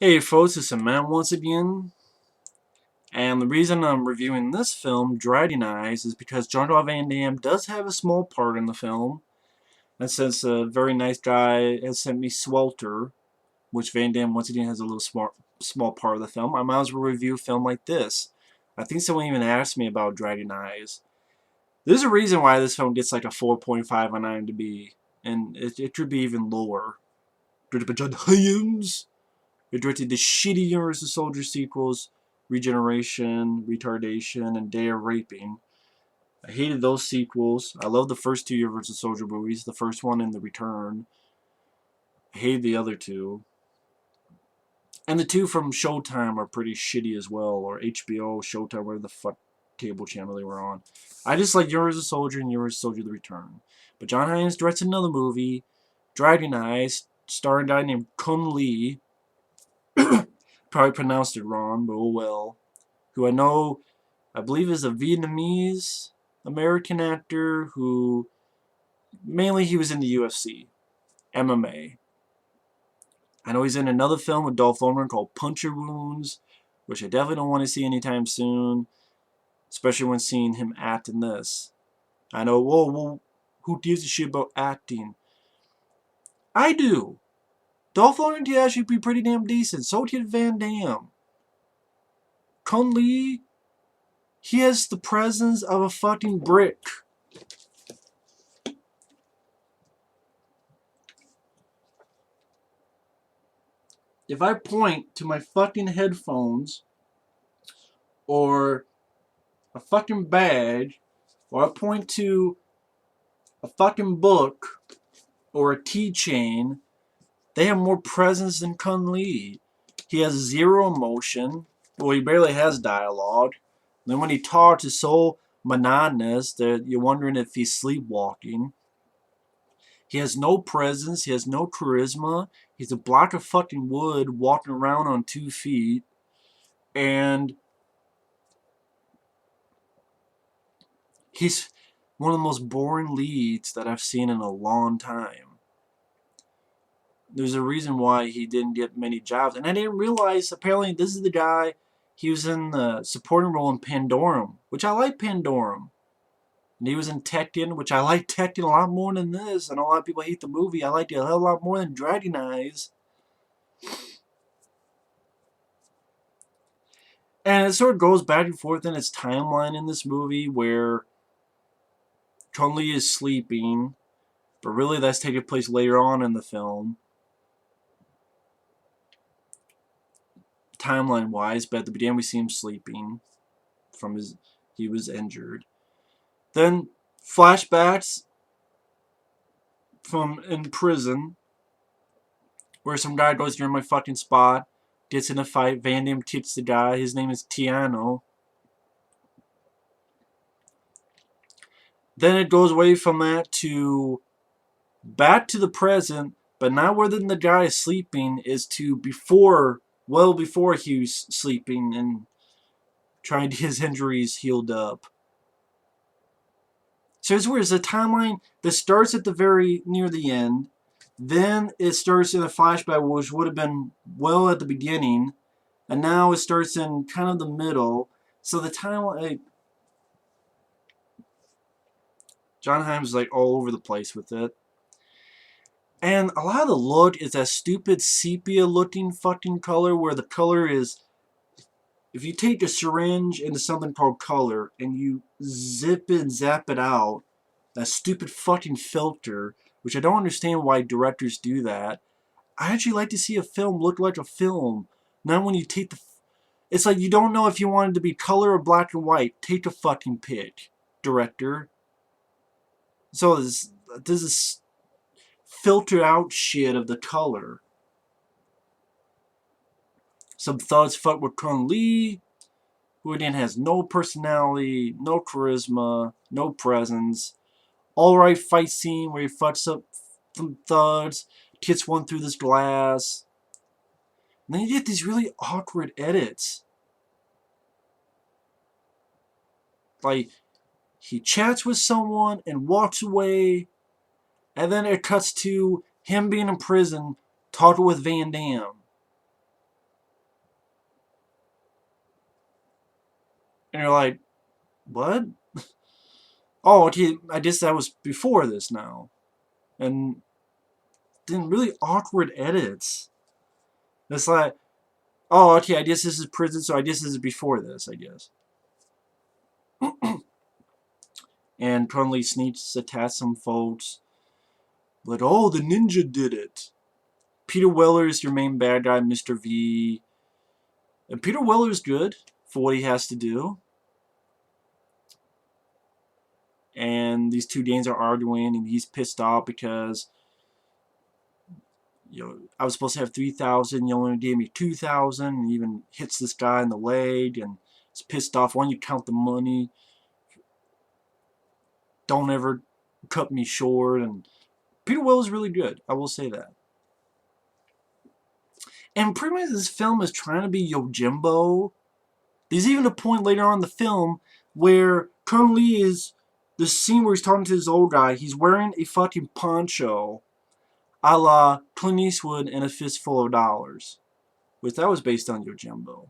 Hey folks, it's Matt once again, and the reason I'm reviewing this film, Driving Eyes, is because Jean-Claude Van Damme does have a small part in the film, and since a very nice guy has sent me Swelter, which Van Damme once again has a little small part of the film, I might as well review a film like this. I think someone even asked me about Driving Eyes. There's a reason why this film gets like a 4.5 on IMDb, and it should be even lower. Directed by John Hyams. It directed the shitty Universal Soldier sequels, Regeneration, Retardation, and Day of Raping. I hated those sequels. I love the first two Universal Soldier movies, the first one and The Return. I hated the other two. And the two from Showtime are pretty shitty as well, or HBO, Showtime, whatever the fuck cable channel they were on. I just like Universal Soldier and Universal Soldier The Return. But John Hyams directs another movie, Driving Eyes, starring a guy named Cung Lee. Probably pronounced it wrong, but oh well. Who I believe is a Vietnamese American actor who mainly he was in the UFC, MMA. I know he's in another film with Dolph Lundgren called Puncher Wounds, which I definitely don't want to see anytime soon, especially when seeing him act in this. I know, whoa, who gives a shit about acting? I do. Dolph Lundgren can actually be pretty damn decent. So did Van Damme. Kun Lee, he has the presence of a fucking brick. If I point to my fucking headphones or a fucking bag or I point to a fucking book or a keychain, they have more presence than Kun Lee. He has zero emotion. Well, he barely has dialogue. Then when he talks, it's so monotonous that you're wondering if he's sleepwalking. He has no presence. He has no charisma. He's a block of fucking wood walking around on 2 feet. And he's one of the most boring leads that I've seen in a long time. There's a reason why he didn't get many jobs. And I didn't realize, apparently, this is the guy, he was in the supporting role in Pandorum, which I like Pandorum. And he was in Tekken, which I like Tekken a lot more than this. And a lot of people hate the movie. I liked it a hell of a lot more than Dragon Eyes. And it sort of goes back and forth in its timeline in this movie where Chun-Li is sleeping, but really that's taking place later on in the film, timeline wise, but at the beginning we see him sleeping from he was injured. Then flashbacks from in prison where some guy goes near my fucking spot, gets in a fight, Van Damme kicks the guy, his name is Tiano. Then it goes away from that to back to the present, but not where the guy is sleeping, is to before, well before he was sleeping and trying to get his injuries healed up. So it's weird. It's a timeline that starts at the very near the end, then it starts in a flashback, which would have been well at the beginning, and now it starts in kind of the middle. So the timeline, John Hyams is like all over the place with it. And a lot of the look is that stupid sepia looking fucking color where the color is, if you take a syringe into something called color and you zip it and zap it out, that stupid fucking filter, which I don't understand why directors do that. I actually like to see a film look like a film. Not when you take the. It's like you don't know if you want it to be color or black and white. Take a fucking pick, director. So this is filter out shit of the color. Some thugs fuck with Kun Lee, who again has no personality, no charisma, no presence. Alright fight scene where he fucks up some thugs, hits one through this glass. And then you get these really awkward edits. Like, he chats with someone and walks away, and then it cuts to him being in prison talking with Van Damme. And you're like, what? Oh, okay, I guess that was before this now. And then really awkward edits. It's like, oh, okay, I guess this is prison, so I guess this is before this, I guess. And currently Sneaks attacks some folks. But, oh, the ninja did it. Peter Weller is your main bad guy, Mr. V. And Peter Weller's good for what he has to do. And these two Danes are arguing, and he's pissed off because, you know, I was supposed to have 3,000, you only gave me 2,000, and he even hits this guy in the leg, and he's pissed off. Why don't you count the money? Don't ever cut me short. And Peter Weller's really good, I will say that. And pretty much this film is trying to be Yojimbo. There's even a point later on in the film where Kung Lee is, the scene where he's talking to this old guy, he's wearing a fucking poncho a la Clint Eastwood and a fistful of dollars. Which that was based on Yojimbo.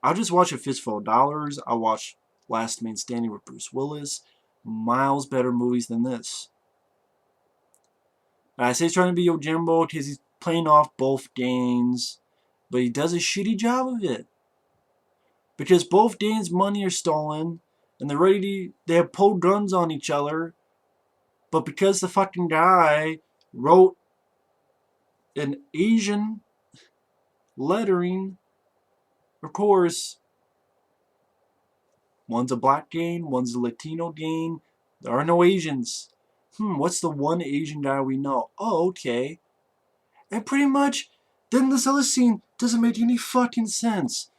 I'll just watch A Fistful of Dollars. I'll watch Last Man Standing with Bruce Willis. Miles better movies than this. And I say he's trying to be Yojimbo because he's playing off both Danes, but he does a shitty job of it. Because both Danes' money are stolen, and they have pulled guns on each other, but because the fucking guy wrote an Asian lettering, of course, one's a black Dane, one's a Latino Dane. There are no Asians. What's the one Asian guy we know? Oh, okay. And pretty much, then this other scene doesn't make any fucking sense.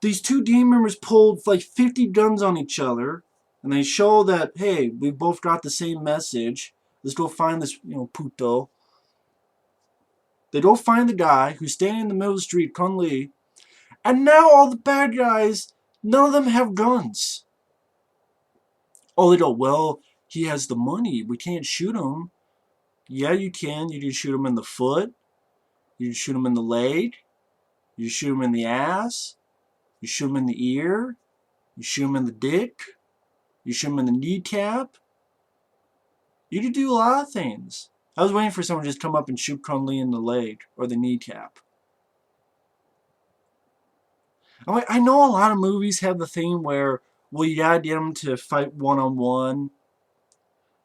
These two Dane members pulled like 50 guns on each other, and they show that, hey, we both got the same message. Let's go find this, puto. They go find the guy who's standing in the middle of the street, Kun Lee, and now all the bad guys, none of them have guns. Oh, they go, well, he has the money. We can't shoot him. Yeah, you can. You can shoot him in the foot. You can shoot him in the leg. You shoot him in the ass. You shoot him in the ear. You shoot him in the dick. You shoot him in the kneecap. You can do a lot of things. I was waiting for someone to just come up and shoot Kun Lee in the leg or the kneecap. I know a lot of movies have the thing where, well, you gotta get them to fight one-on-one.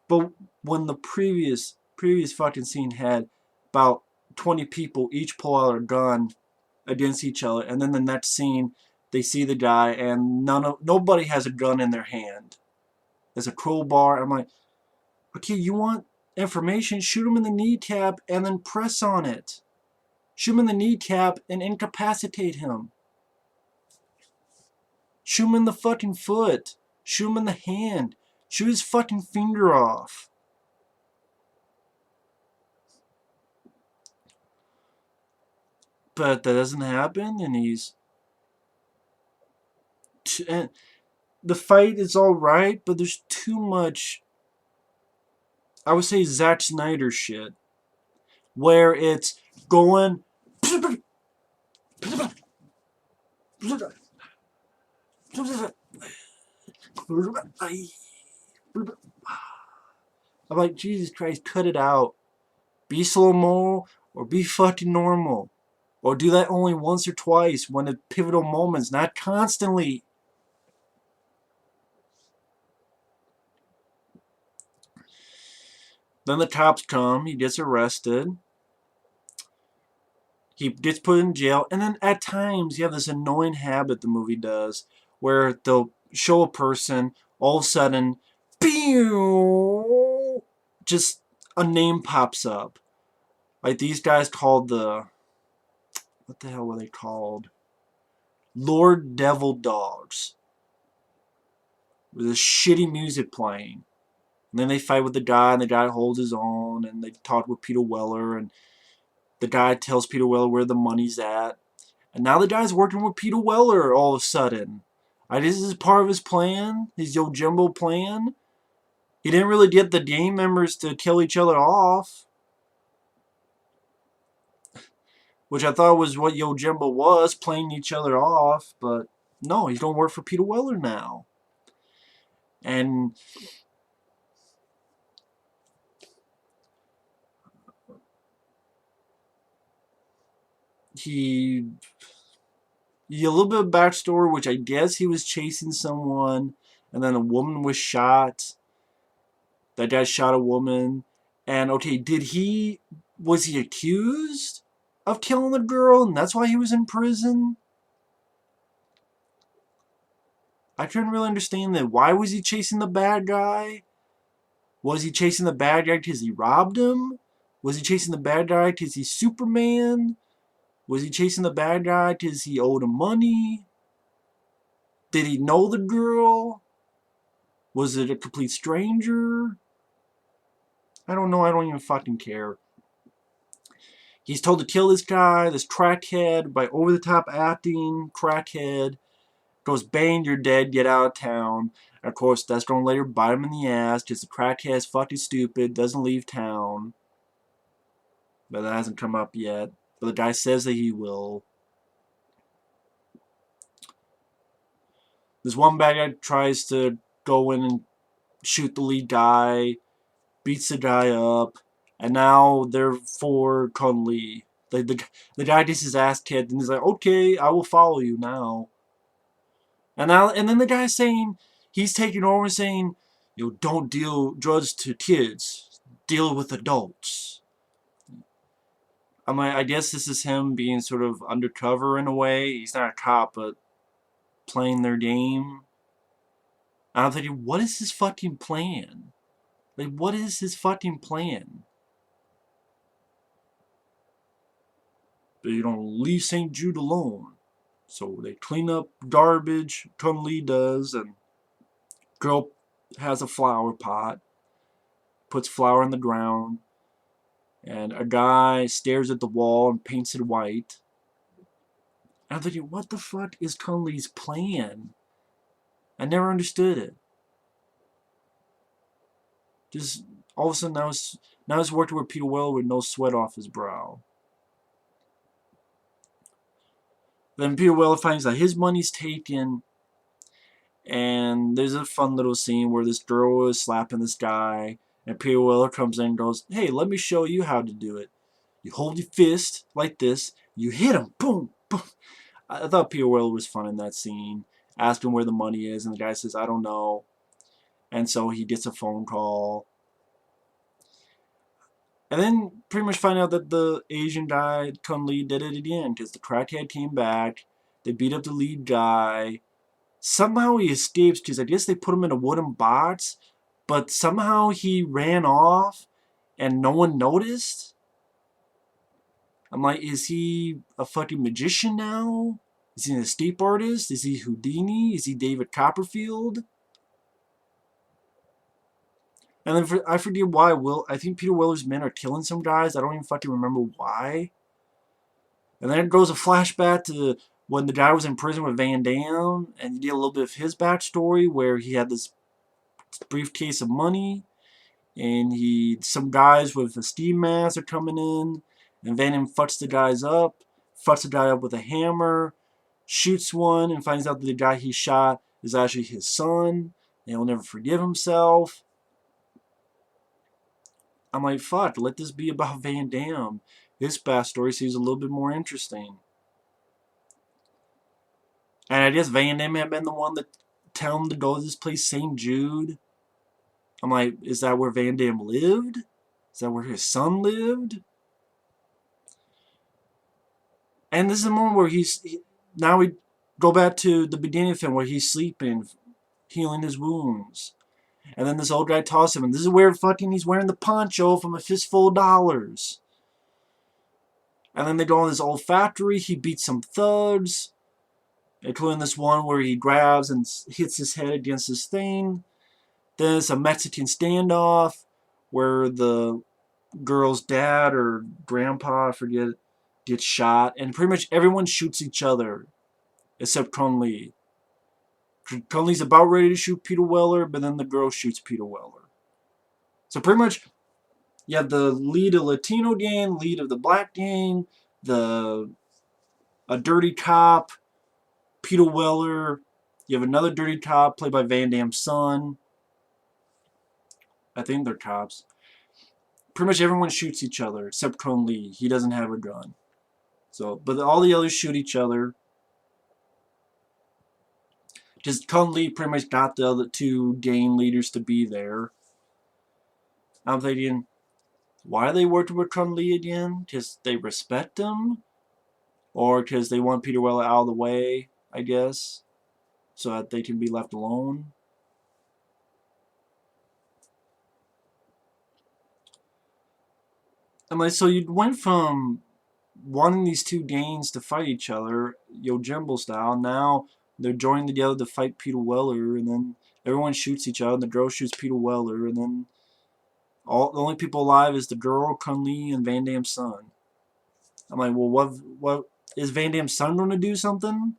But when the previous fucking scene had about 20 people each pull out a gun against each other, and then the next scene they see the guy and nobody has a gun in their hand. There's a crowbar. I'm like, okay, you want information? Shoot him in the kneecap and then press on it. Shoot him in the kneecap and incapacitate him. Shoot him in the fucking foot. Shoot him in the hand. Shoot his fucking finger off. But that doesn't happen, and and the fight is alright, but there's too much, I would say, Zack Snyder shit, where it's going I'm like, Jesus Christ, cut it out. Be slow-mo or be fucking normal. Or do that only once or twice when at pivotal moments, not constantly. Then the cops come, he gets arrested. He gets put in jail, and then at times you have this annoying habit the movie does, where they'll show a person, all of a sudden, just a name pops up. Like these guys called what the hell were they called? Lord Devil Dogs. With this shitty music playing. And then they fight with the guy, and the guy holds his own, and they talk with Peter Weller, and the guy tells Peter Weller where the money's at. And now the guy's working with Peter Weller all of a sudden. This is part of his plan, his Yojimbo plan. He didn't really get the gang members to kill each other off. Which I thought was what Yojimbo was, playing each other off, but No, he's going to work for Peter Weller now. And he a little bit of backstory, which I guess he was chasing someone, and then a woman was shot. That guy shot a woman, and okay, was he accused of killing the girl, and that's why he was in prison? I couldn't really understand that. Why was he chasing the bad guy? Was he chasing the bad guy because he robbed him? Was he chasing the bad guy because he's Superman? Was he chasing the bad guy because he owed him money? Did he know the girl? Was it a complete stranger? I don't know. I don't even fucking care. He's told to kill this guy, this crackhead, by over-the-top acting crackhead. Goes, bang, you're dead, get out of town. And of course, that's going to later bite him in the ass because the crackhead's fucking stupid, doesn't leave town. But that hasn't come up yet. But the guy says that he will. This one bad guy tries to go in and shoot the lead guy, beats the guy up, and now they're for Cung Lee. The guy gets his ass kicked, and he's like, okay, I will follow you now. And then the guy's saying, he's taking over saying, you know, don't deal drugs to kids, deal with adults. I'm like, I guess this is him being sort of undercover in a way. He's not a cop, but playing their game. And I'm thinking, what is his fucking plan? Like, what is his fucking plan? But you don't leave St. Jude alone. So they clean up garbage, Cung Lee does, and girl has a flower pot, puts flour in the ground, and a guy stares at the wall and paints it white. And I'm thinking, what the fuck is Cung Lee's plan? I never understood it. Just all of a sudden now he's working with Peter Weller with no sweat off his brow. Then Peter Weller finds that his money's taken, and there's a fun little scene where this girl is slapping this guy, and Peter Weller comes in and goes, hey, let me show you how to do it. You hold your fist like this, you hit him, boom, boom. I thought Peter Weller was fun in that scene, asking where the money is, and the guy says, I don't know. And so he gets a phone call. And then pretty much find out that the Asian guy, Cung Lee, did it again, because the crackhead came back, they beat up the lead guy. Somehow he escapes, because I guess they put him in a wooden box, but somehow he ran off, and no one noticed. I'm like, is he a fucking magician now? Is he an escape artist? Is he Houdini? Is he David Copperfield? And then I forget why I think Peter Weller's men are killing some guys. I don't even fucking remember why. And then it goes a flashback to when the guy was in prison with Van Damme, and you get a little bit of his backstory where he had this briefcase of money, and some guys with a ski mask are coming in, and Van Damme fucks the guy up with a hammer, shoots one, and finds out that the guy he shot is actually his son, and he'll never forgive himself. I'm like, fuck, let this be about Van Damme. His backstory seems a little bit more interesting. And I guess Van Damme had been the one that tell him to go to this place, St. Jude. I'm like, is that where Van Damme lived? Is that where his son lived? And this is a moment where now we go back to the beginning of the film where he's sleeping, healing his wounds. And then this old guy tosses him, and this is where fucking he's wearing the poncho from A Fistful of Dollars. And then they go in this old factory, he beats some thugs, including this one where he grabs and hits his head against this thing. Then it's a Mexican standoff where the girl's dad or grandpa, I forget, gets shot. And pretty much everyone shoots each other except Cung Lee. Cung Lee's about ready to shoot Peter Weller, but then the girl shoots Peter Weller. So pretty much you have the lead of Latino gang, lead of the black gang, a dirty cop, Peter Weller. You have another dirty cop played by Van Damme's son. I think they're cops. Pretty much everyone shoots each other except Cung Lee. He doesn't have a gun. So, but all the others shoot each other. Just Cung Lee pretty much got the other two gang leaders to be there. I'm thinking, why are they working with Cung Lee again? Because they respect him? Or because they want Peter Weller out of the way, I guess, so that they can be left alone. I'm like, so you went from wanting these two gangs to fight each other, Yojimbo style, now they're joining together to fight Peter Weller, and then everyone shoots each other, and the girl shoots Peter Weller, and then the only people alive is the girl, Cung Lee, and Van Damme's son. I'm like, well, what is Van Damme's son going to do something?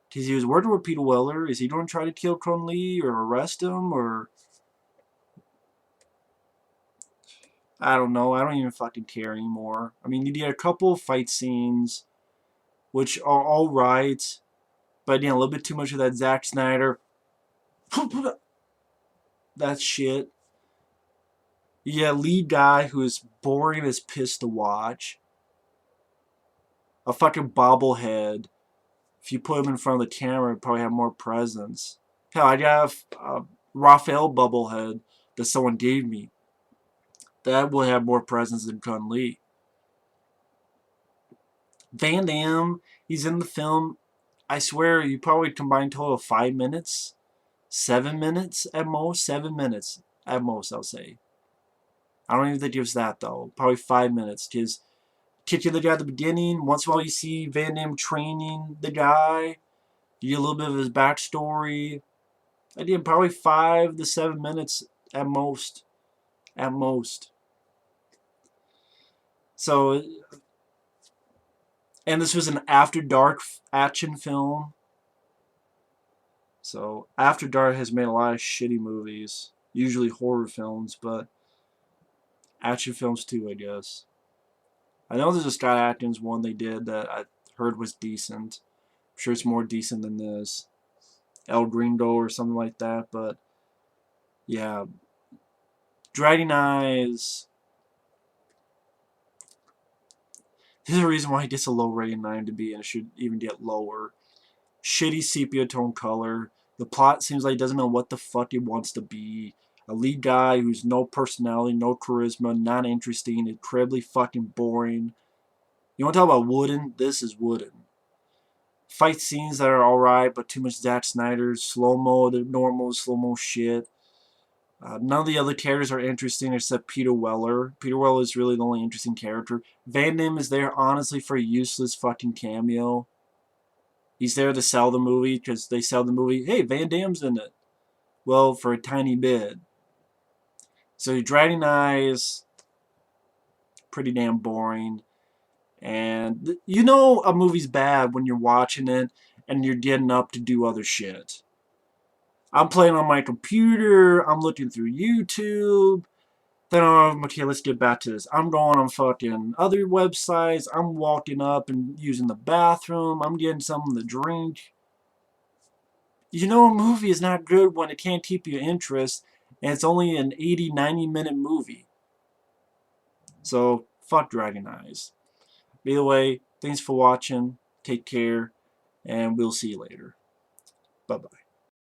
Because he was working with Peter Weller. Is he going to try to kill Cung Lee or arrest him? Or I don't know. I don't even fucking care anymore. I mean, you get a couple of fight scenes, which are alright. But again, a little bit too much of that Zack Snyder. That shit. You get a lead guy who is boring as piss to watch. A fucking bobblehead. If you put him in front of the camera, he'd probably have more presence. Hell, I got a Raphael bubblehead that someone gave me. That will have more presence than Cung Lee. Van Damme, he's in the film. I swear, you probably combined total of 5 minutes. 7 minutes at most. 7 minutes at most, I'll say. I don't even think it was that, though. Probably 5 minutes. Because kicking the guy at the beginning. Once in a while, you see Van Damme training the guy. You get a little bit of his backstory. I did probably 5 to 7 minutes at most. At most. So, and this was an After Dark action film. So, After Dark has made a lot of shitty movies. Usually horror films, but action films too, I guess. I know there's a Scott Adkins one they did that I heard was decent. I'm sure it's more decent than this. El Gringo or something like that, but yeah. Dragging Eyes. There's a reason why it gets a low rating on IMDb, and it should even get lower. Shitty sepia tone color. The plot seems like it doesn't know what the fuck it wants to be. A lead guy who's no personality, no charisma, not interesting, incredibly fucking boring. You want to talk about wooden? This is wooden. Fight scenes that are alright, but too much Zack Snyder. Slow-mo, the normal slow-mo shit. None of the other characters are interesting except Peter Weller. Peter Weller is really the only interesting character. Van Damme is there, honestly, for a useless fucking cameo. He's there to sell the movie, because they sell the movie, hey, Van Damme's in it. Well, for a tiny bit. So Dragging Eyes, pretty damn boring. And you know a movie's bad when you're watching it and you're getting up to do other shit. I'm playing on my computer, I'm looking through YouTube, then okay, let's get back to this. I'm going on fucking other websites, I'm walking up and using the bathroom, I'm getting something to drink. You know a movie is not good when it can't keep your interest, and it's only an 80, 90-minute movie. So, fuck Dragon Eyes. Either way, thanks for watching, take care, and we'll see you later. Bye-bye.